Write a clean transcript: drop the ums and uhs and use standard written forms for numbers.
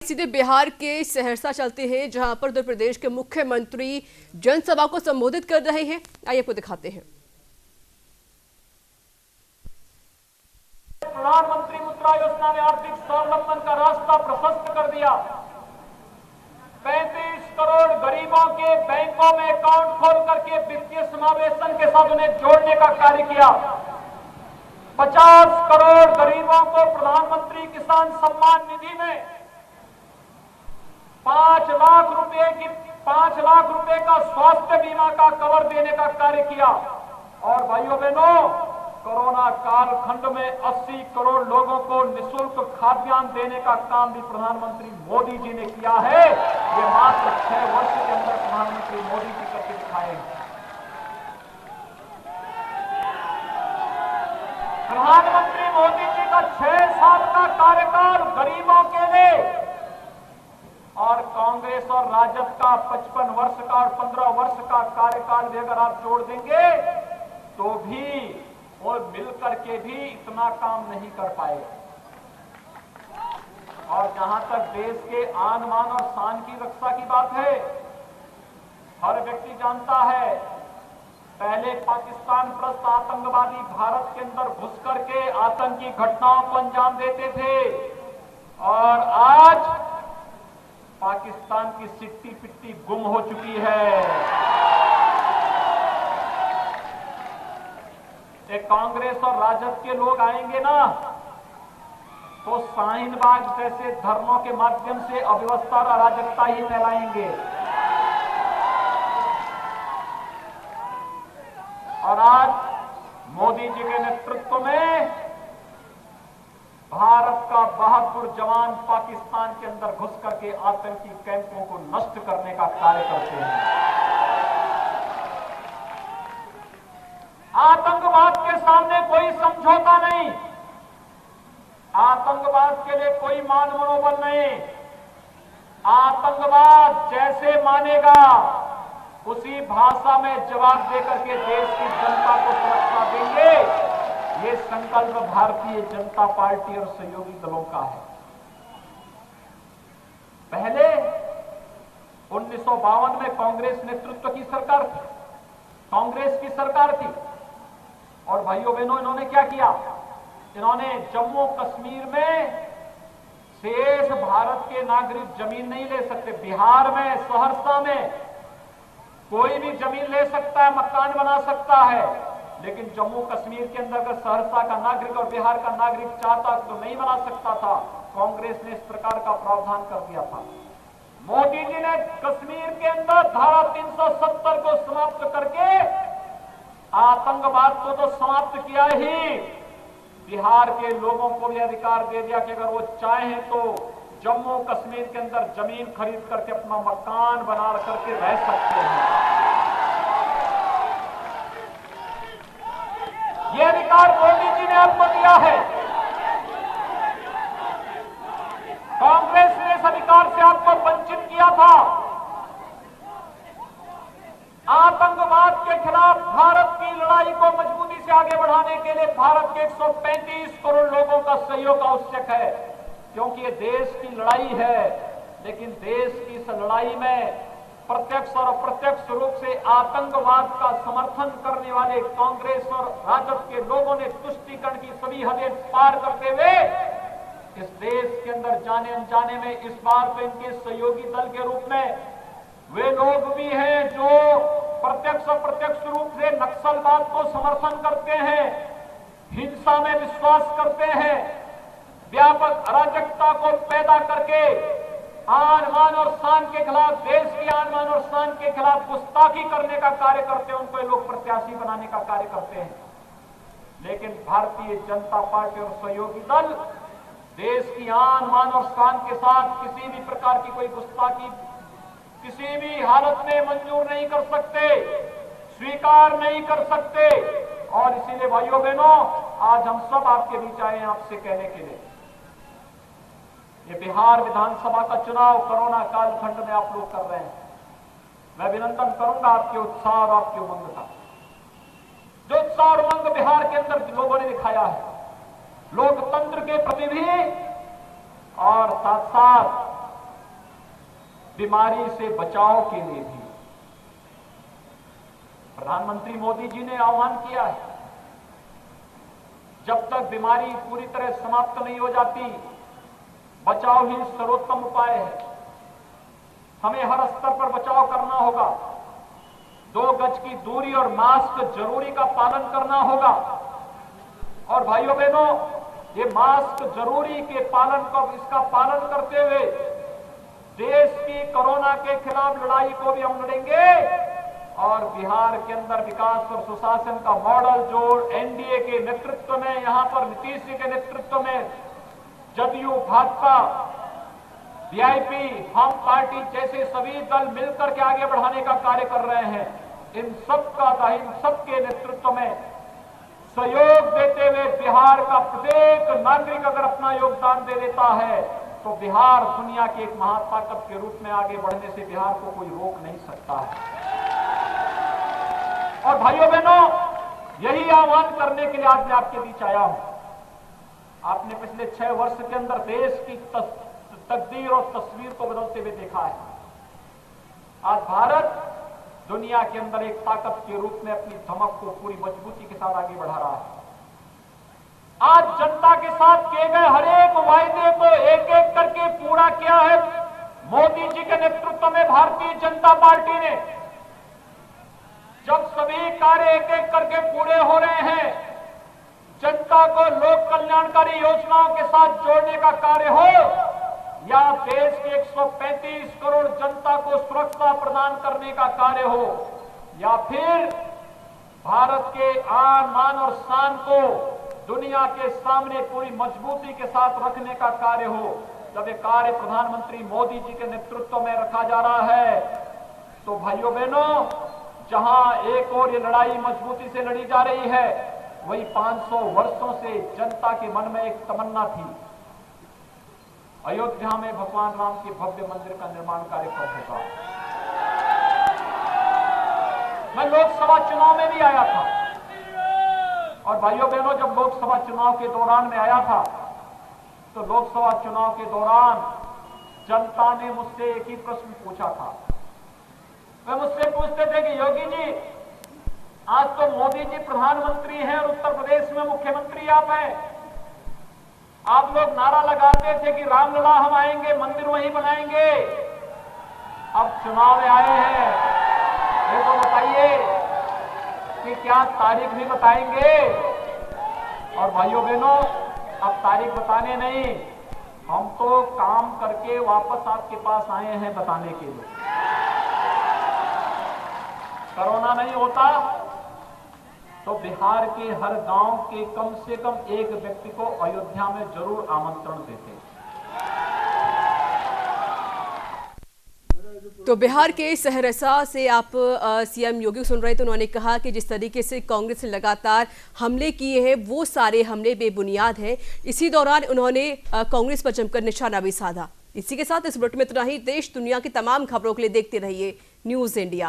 सीधे बिहार के सहरसा चलते हैं, जहां पर उत्तर प्रदेश के मुख्यमंत्री जनसभा को संबोधित कर रहे हैं। आइए आपको दिखाते हैं। प्रधानमंत्री मुद्रा योजना ने आर्थिक स्वावलंबन का रास्ता प्रशस्त कर दिया। 35 करोड़ गरीबों के बैंकों में अकाउंट खोल करके वित्तीय समावेशन के साथ उन्हें जोड़ने का कार्य किया। 50 करोड़ गरीबों को प्रधानमंत्री किसान सम्मान निधि में 5 लाख रुपए का स्वास्थ्य बीमा का कवर देने का कार्य किया। और भाइयों बहनों, कोरोना कालखंड में 80 करोड़ लोगों को निःशुल्क खाद्यान्न देने का काम भी प्रधानमंत्री मोदी जी ने किया है। ये मात्र 6 वर्ष के अंदर प्रधानमंत्री मोदी जी करके दिखाए। प्रधानमंत्री मोदी जी का 6 साल का कार्यकाल गरीबों के लिए और कांग्रेस और राजद का 55 वर्ष का और 15 वर्ष का कार्यकाल भी अगर आप जोड़ देंगे तो भी और मिलकर के भी इतना काम नहीं कर पाएगा। और जहां तक देश के आन मान और शान की रक्षा की बात है, हर व्यक्ति जानता है पहले पाकिस्तान प्रस्त आतंकवादी भारत के अंदर घुस करके आतंकी घटनाओं को अंजाम देते थे और आज पाकिस्तान की सिट्टी पिट्टी गुम हो चुकी है। एक कांग्रेस और राजद के लोग आएंगे ना तो शाहीन बाग जैसे धर्मों के माध्यम से अव्यवस्था और अराजकता ही फैलाएंगे। और आज मोदी जी के नेतृत्व में भारत का बहादुर जवान पाकिस्तान के अंदर घुस करके आतंकी कैंपों को नष्ट करने का कार्य करते हैं। आतंकवाद के सामने कोई समझौता नहीं, आतंकवाद के लिए कोई मान मनोबल नहीं। आतंकवाद जैसे मानेगा उसी भाषा में जवाब देकर के देश की जनता को सुरक्षा देंगे। ये संकल्प भारतीय जनता पार्टी और सहयोगी दलों का है। पहले 1952 में कांग्रेस नेतृत्व की सरकार थी, कांग्रेस की सरकार थी। और भाइयों बहनों, इन्होंने क्या किया? इन्होंने जम्मू कश्मीर में शेष भारत के नागरिक जमीन नहीं ले सकते। बिहार में, सहरसा में कोई भी जमीन ले सकता है, मकान बना सकता है, लेकिन जम्मू कश्मीर के अंदर अगर सहरसा का नागरिक और बिहार का नागरिक चाहता तो नहीं बना सकता था। कांग्रेस ने इस प्रकार का प्रावधान कर दिया था। मोदी जी ने कश्मीर के अंदर धारा 370 को समाप्त करके आतंकवाद को तो समाप्त किया ही, बिहार के लोगों को भी अधिकार दे दिया कि अगर वो चाहें तो जम्मू कश्मीर के अंदर जमीन खरीद करके अपना मकान बना करके रह सकते हैं। ये अधिकार मोदी जी ने आपको दिया है। कांग्रेस ने इस अधिकार से आपको वंचित किया था। आतंकवाद के खिलाफ भारत की लड़ाई को मजबूती से आगे बढ़ाने के लिए भारत के 135 करोड़ लोगों का सहयोग आवश्यक है, क्योंकि ये देश की लड़ाई है। लेकिन देश की इस लड़ाई में प्रत्यक्ष और अप्रत्यक्ष रूप से आतंकवाद का समर्थन करने वाले कांग्रेस और राजद के लोगों ने तुष्टीकरण की सभी हदें पार करते हुए इस देश के अंदर जाने अनजाने में इस बार तो इनके सहयोगी दल के रूप में वे लोग भी हैं जो प्रत्यक्ष अप्रत्यक्ष रूप से नक्सलवाद को समर्थन करते हैं, हिंसा में विश्वास करते हैं, व्यापक अराजकता को पैदा करके आन मान और शान के खिलाफ, देश की आन मान और शान के खिलाफ गुस्ताखी करने का कार्य करते हैं। उनको लोग प्रत्याशी बनाने का कार्य करते हैं। लेकिन भारतीय जनता पार्टी और सहयोगी दल देश की आन मान और शान के साथ किसी भी प्रकार की कोई गुस्ताखी किसी भी हालत में मंजूर नहीं कर सकते, स्वीकार नहीं कर सकते। और इसीलिए भाइयों बहनों, आज हम सब आपके बीच आए हैं आपसे कहने के लिए, ये बिहार विधानसभा का चुनाव कोरोना कालखंड में आप लोग कर रहे हैं। मैं अभिनंदन करूंगा आपके उत्साह और आपके उमंग का। जो उत्साह और उमंग बिहार के अंदर लोगों ने दिखाया है, लोकतंत्र के प्रति भी और साथ साथ बीमारी से बचाव के लिए भी प्रधानमंत्री मोदी जी ने आह्वान किया है, जब तक बीमारी पूरी तरह समाप्त नहीं हो जाती, बचाव ही सर्वोत्तम उपाय है। हमें हर स्तर पर बचाव करना होगा। 2 गज की दूरी और मास्क जरूरी का पालन करना होगा। और भाइयों बहनों, ये मास्क जरूरी के इसका पालन करते हुए देश की कोरोना के खिलाफ लड़ाई को भी हम लड़ेंगे। और बिहार के अंदर विकास और सुशासन का मॉडल जो एनडीए के नेतृत्व में, यहां पर नीतीश जी के नेतृत्व में जदयू, भाजपा, वीआईपी, हम पार्टी जैसे सभी दल मिलकर के आगे बढ़ाने का कार्य कर रहे हैं। इन सबके नेतृत्व में सहयोग देते हुए बिहार का प्रत्येक नागरिक अगर अपना योगदान दे देता है तो बिहार दुनिया की एक महाताकत के रूप में आगे बढ़ने से बिहार को कोई रोक नहीं सकता है। और भाइयों बहनों, यही आह्वान करने के लिए आज मैं आपके बीच आया हूं। आपने पिछले 6 वर्ष के अंदर देश की तकदीर और तस्वीर को बदलते हुए देखा है। आज भारत दुनिया के अंदर एक ताकत के रूप में अपनी धमक को पूरी मजबूती के साथ आगे बढ़ा रहा है। आज जनता के साथ किए गए हर एक वायदे को एक एक करके पूरा किया है मोदी जी के नेतृत्व में भारतीय जनता पार्टी ने। जब सभी कार्य एक एक करके पूरे हो रहे हैं, जनता को लोक कल्याणकारी योजनाओं के साथ जोड़ने का कार्य हो या देश के 135 करोड़ जनता को सुरक्षा प्रदान करने का कार्य हो या फिर भारत के आन, मान और शान को दुनिया के सामने पूरी मजबूती के साथ रखने का कार्य हो, जब ये कार्य प्रधानमंत्री मोदी जी के नेतृत्व में रखा जा रहा है, तो भाइयों बहनों, जहां एक और ये लड़ाई मजबूती से लड़ी जा रही है, वही 500 वर्षों से जनता के मन में एक तमन्ना थी, अयोध्या में भगवान राम के भव्य मंदिर का निर्माण कार्य कब होगा। मैं लोकसभा चुनाव में भी आया था और भाइयों बहनों, जब लोकसभा चुनाव के दौरान में आया था तो लोकसभा चुनाव के दौरान जनता ने मुझसे एक ही प्रश्न पूछा था। वे मुझसे पूछते थे कि योगी जी, आज तो मोदी जी प्रधानमंत्री हैं और उत्तर प्रदेश में मुख्यमंत्री आप हैं, आप लोग नारा लगाते थे कि रामलला हम आएंगे, मंदिर वहीं बनाएंगे। अब चुनाव में आए हैं, ये तो बताइए कि क्या तारीख भी बताएंगे। और भाइयों बहनों, अब तारीख बताने नहीं, हम तो काम करके वापस आपके पास आए हैं बताने के लिए। कोरोना नहीं होता तो बिहार के हर गांव के कम से कम एक व्यक्ति को अयोध्या में जरूर आमंत्रण देते। तो बिहार के सहरसा से आप सीएम योगी सुन रहे थे। उन्होंने कहा कि जिस तरीके से कांग्रेस ने लगातार हमले किए हैं वो सारे हमले बेबुनियाद हैं। इसी दौरान उन्होंने कांग्रेस पर जमकर निशाना भी साधा। इसी के साथ इस बुलेटिन में इतना ही। देश दुनिया की तमाम खबरों के लिए देखते रहिए न्यूज़ इंडिया।